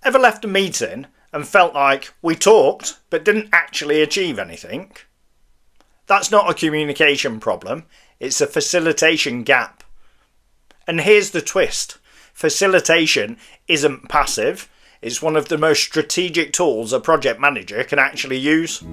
Ever left a meeting and felt like we talked but didn't actually achieve anything? That's not a communication problem, it's a facilitation gap. And here's the twist. Facilitation isn't passive, it's one of the most strategic tools a project manager can actually use.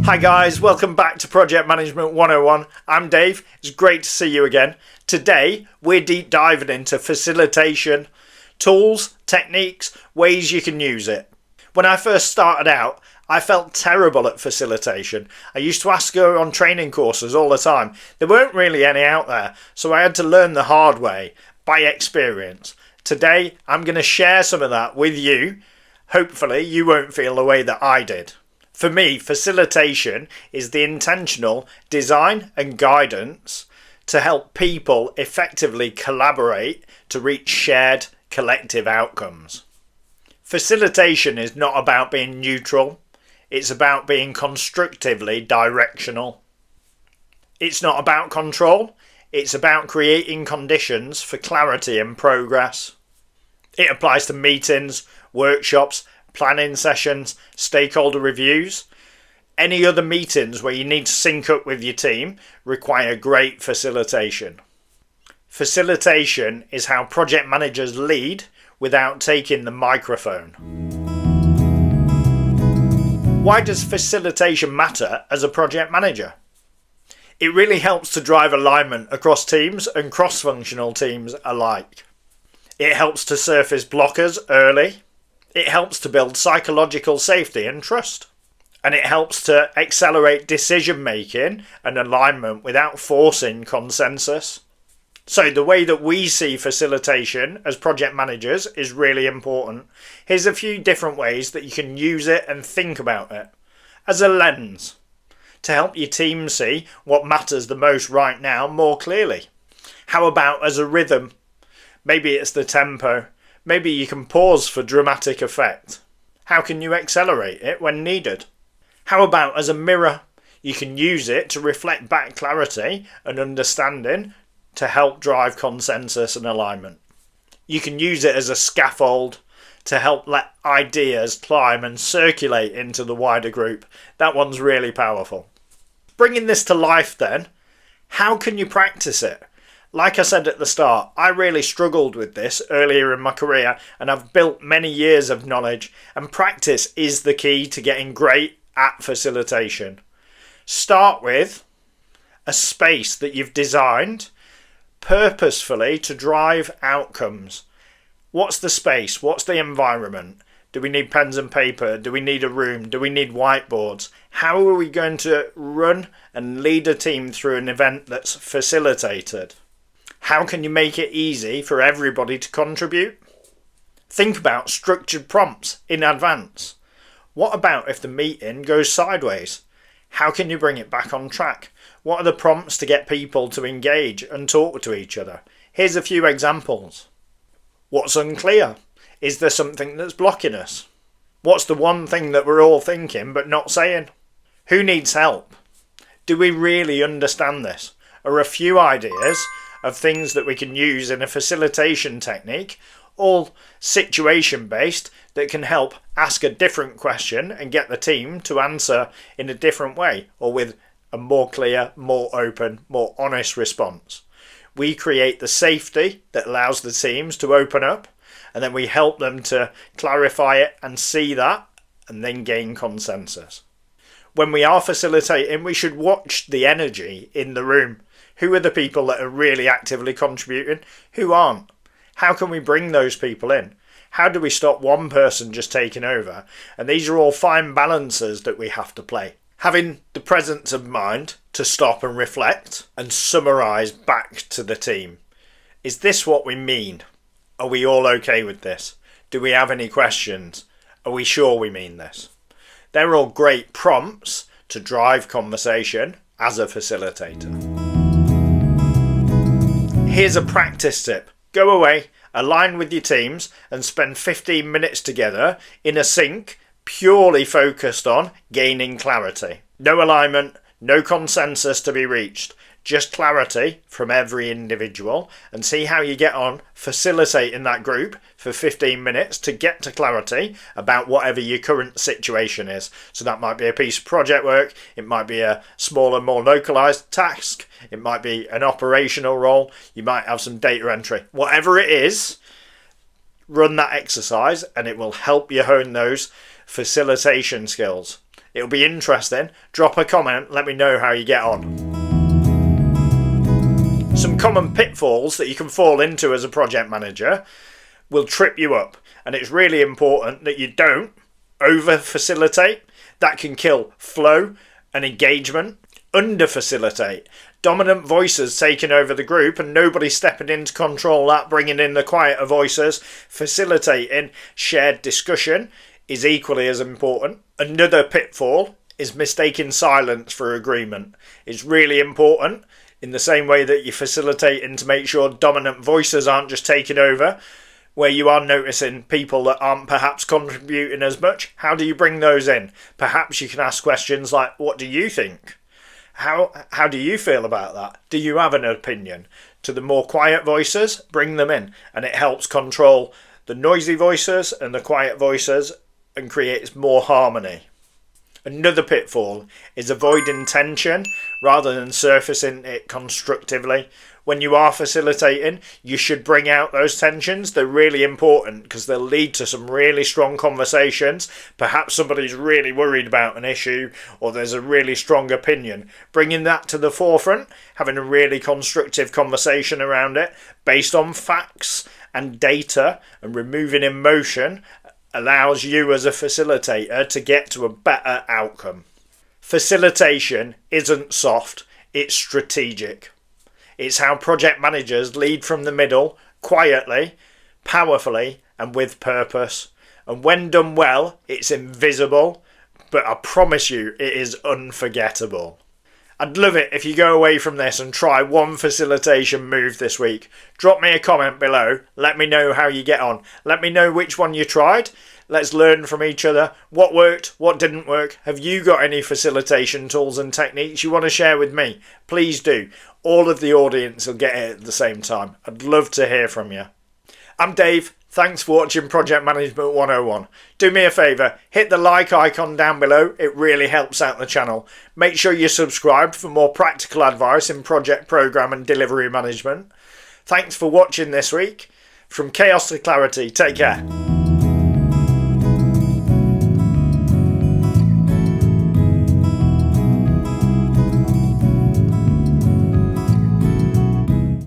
Hi guys, welcome back to Project Management 101. I'm Dave, it's great to see you again. Today we're deep diving into facilitation, tools, techniques, ways you can use it. When I first started out, I felt terrible at facilitation. I used to ask her on training courses all the time. There weren't really any out there, so I had to learn the hard way, by experience. Today I'm going to share some of that with you. Hopefully you won't feel the way that I did. For me, facilitation is the intentional design and guidance to help people effectively collaborate to reach shared collective outcomes. Facilitation is not about being neutral, it's about being constructively directional. It's not about control, it's about creating conditions for clarity and progress. It applies to meetings, workshops, planning sessions, stakeholder reviews. Any other meetings where you need to sync up with your team require great facilitation. Facilitation is how project managers lead without taking the microphone. Why does facilitation matter as a project manager? It really helps to drive alignment across teams and cross-functional teams alike. It helps to surface blockers early. It helps to build psychological safety and trust. And it helps to accelerate decision making and alignment without forcing consensus. So the way that we see facilitation as project managers is really important. Here's a few different ways that you can use it and think about it. As a lens, to help your team see what matters the most right now more clearly. How about as a rhythm? Maybe it's the tempo. Maybe you can pause for dramatic effect. How can you accelerate it when needed? How about as a mirror? You can use it to reflect back clarity and understanding to help drive consensus and alignment. You can use it as a scaffold to help let ideas climb and circulate into the wider group. That one's really powerful. Bringing this to life then, how can you practice it? Like I said at the start, I really struggled with this earlier in my career and I've built many years of knowledge, and practice is the key to getting great at facilitation. Start with a space that you've designed purposefully to drive outcomes. What's the space? What's the environment? Do we need pens and paper? Do we need a room? Do we need whiteboards? How are we going to run and lead a team through an event that's facilitated? How can you make it easy for everybody to contribute? Think about structured prompts in advance. What about if the meeting goes sideways? How can you bring it back on track? What are the prompts to get people to engage and talk to each other? Here's a few examples. What's unclear? Is there something that's blocking us? What's the one thing that we're all thinking but not saying? Who needs help? Do we really understand this? Are a few ideas of things that we can use in a facilitation technique, all situation based, that can help ask a different question and get the team to answer in a different way or with a more clear, more open, more honest response. We create the safety that allows the teams to open up, and then we help them to clarify it and see that and then gain consensus. When we are facilitating, we should watch the energy in the room. Who are the people that are really actively contributing? Who aren't? How can we bring those people in? How do we stop one person just taking over? And these are all fine balances that we have to play. Having the presence of mind to stop and reflect and summarise back to the team. Is this what we mean? Are we all okay with this? Do we have any questions? Are we sure we mean this? They're all great prompts to drive conversation as a facilitator. Here's a practice tip. Go away, align with your teams and spend 15 minutes together in a sync purely focused on gaining clarity. No alignment, no consensus to be reached, just clarity from every individual, and see how you get on facilitating that group for 15 minutes to get to clarity about whatever your current situation is. So that might be a piece of project work, it might be a smaller, more localized task, it might be an operational role, you might have some data entry. Whatever it is, run that exercise and it will help you hone those facilitation skills. It'll be interesting. Drop a comment, let me know how you get on. Some common pitfalls that you can fall into as a project manager will trip you up, and it's really important that you don't over facilitate. That can kill flow and engagement. Under facilitate, dominant voices taking over the group and nobody stepping in to control that, bringing in the quieter voices. Facilitating shared discussion is equally as important. Another pitfall is mistaking silence for agreement. It's really important. In the same way that you're facilitating to make sure dominant voices aren't just taking over, where you are noticing people that aren't perhaps contributing as much, how do you bring those in? Perhaps you can ask questions like, what do you think? How do you feel about that? Do you have an opinion? To the more quiet voices, bring them in, and it helps control the noisy voices and the quiet voices and creates more harmony. Another pitfall is avoiding tension rather than surfacing it constructively. When you are facilitating, you should bring out those tensions. They're really important because they'll lead to some really strong conversations. Perhaps somebody's really worried about an issue or there's a really strong opinion. Bringing that to the forefront, having a really constructive conversation around it based on facts and data and removing emotion allows you as a facilitator to get to a better outcome. Facilitation isn't soft, it's strategic. It's how project managers lead from the middle, quietly, powerfully, and with purpose. And when done well, it's invisible, but I promise you it is unforgettable. I'd love it if you go away from this and try one facilitation move this week. Drop me a comment below. Let me know how you get on. Let me know which one you tried. Let's learn from each other. What worked? What didn't work? Have you got any facilitation tools and techniques you want to share with me? Please do. All of the audience will get it at the same time. I'd love to hear from you. I'm Dave. Thanks for watching Project Management 101. Do me a favour, hit the like icon down below, it really helps out the channel. Make sure you subscribe for more practical advice in project program and delivery management. Thanks for watching this week. From chaos to clarity, take care.